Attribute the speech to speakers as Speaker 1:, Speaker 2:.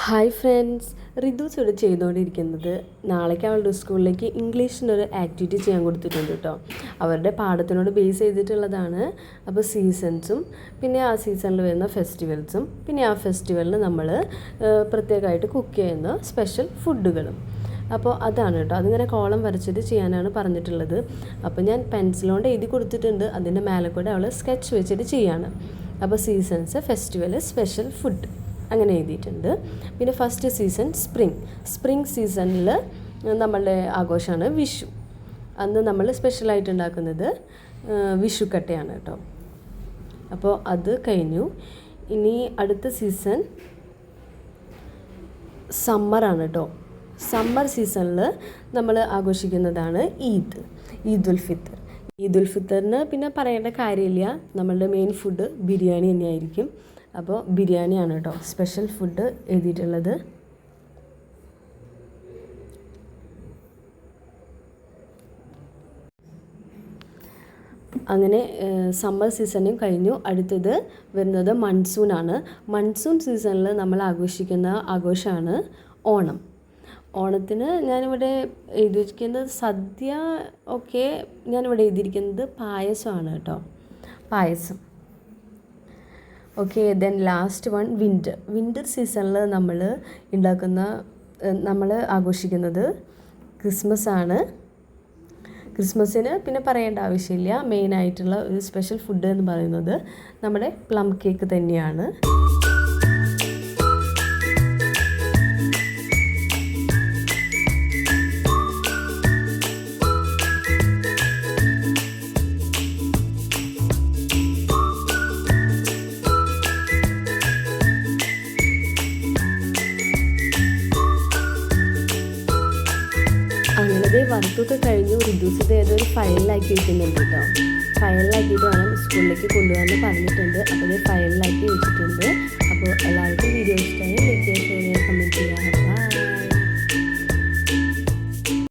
Speaker 1: Hi friends, റിതുസ് ഇവിടെ ചെയ്തുകൊണ്ടിരിക്കുന്നത് നാളേക്ക് അവളുടെ സ്കൂളിലേക്ക് ഇംഗ്ലീഷിനൊരു ആക്ടിവിറ്റി ചെയ്യാൻ കൊടുത്തിട്ടുണ്ട് കേട്ടോ. അവരുടെ പാഠത്തിനോട് ബേസ് ചെയ്തിട്ടുള്ളതാണ്. അപ്പോൾ സീസൺസും പിന്നെ ആ സീസണിൽ വരുന്ന ഫെസ്റ്റിവൽസും പിന്നെ ആ ഫെസ്റ്റിവലിന് നമ്മൾ പ്രത്യേകമായിട്ട് കുക്ക് ചെയ്യുന്ന സ്പെഷ്യൽ ഫുഡുകളും. അപ്പോൾ അതാണ് കേട്ടോ, അതിങ്ങനെ കോളം വരച്ചിട്ട് ചെയ്യാനാണ് പറഞ്ഞിട്ടുള്ളത്. അപ്പോൾ ഞാൻ പെൻസിലോണ്ട് എഴുതി കൊടുത്തിട്ടുണ്ട്, അതിൻ്റെ മേലെ കൂടെ അവൾ സ്കെച്ച് വെച്ചിട്ട് ചെയ്യാണ്. അപ്പോൾ സീസൺസ്, ഫെസ്റ്റിവൽ, സ്പെഷ്യൽ ഫുഡ് അങ്ങനെ എഴുതിയിട്ടുണ്ട്. പിന്നെ ഫസ്റ്റ് സീസൺ സ്പ്രിംഗ് സീസണിൽ നമ്മളുടെ ആഘോഷമാണ് വിഷു. അന്ന് നമ്മൾ സ്പെഷ്യലായിട്ട് ഉണ്ടാക്കുന്നത് വിഷുക്കട്ടയാണ് കേട്ടോ. അപ്പോൾ അത് കഴിഞ്ഞു. ഇനി അടുത്ത സീസൺ സമ്മറാണ് കേട്ടോ. സമ്മർ സീസണിൽ നമ്മൾ ആഘോഷിക്കുന്നതാണ് ഈദുൽ ഫിത്തറിന് പിന്നെ പറയേണ്ട കാര്യമില്ല, നമ്മളുടെ മെയിൻ ഫുഡ് ബിരിയാണി തന്നെയായിരിക്കും. അപ്പോൾ ബിരിയാണിയാണ് കേട്ടോ സ്പെഷ്യൽ ഫുഡ് എഴുതിയിട്ടുള്ളത്. അങ്ങനെ സമ്മർ സീസണും കഴിഞ്ഞു. അടുത്തത് വരുന്നത് മൺസൂണാണ്. മൺസൂൺ സീസണിൽ നമ്മൾ ആഘോഷിക്കുന്ന ആഘോഷമാണ് ഓണം. ഓണത്തിന് ഞാനിവിടെ എഴുതിയിരിക്കുന്നത് സദ്യ ഒക്കെ ഞാനിവിടെ എഴുതിയിരിക്കുന്നത് പായസമാണ് കേട്ടോ, പായസം. Okay, then last one winter സീസണിൽ നമ്മൾ ആഘോഷിക്കുന്നത് ക്രിസ്മസ് ആണ്. ക്രിസ്മസിന് പിന്നെ പറയേണ്ട ആവശ്യമില്ല, മെയിനായിട്ടുള്ള ഒരു സ്പെഷ്യൽ ഫുഡ് എന്ന് പറയുന്നത് നമ്മുടെ പ്ലം കേക്ക് തന്നെയാണ്. അങ്ങനത്തെ വർക്കൊക്കെ കഴിഞ്ഞു. റിഡ്യൂസ് ഏതൊരു ഫയലിലാക്കി വെക്കുന്നുണ്ട് കേട്ടോ. ഫയലിലാക്കിയിട്ട് വേണം സ്കൂളിലേക്ക് കൊണ്ടുപോകാമെന്ന് പറഞ്ഞിട്ടുണ്ട്. അപ്പോൾ ഇത് ഫയലിലാക്കി വെച്ചിട്ടുണ്ട്. അപ്പോൾ എല്ലാവർക്കും വീഡിയോ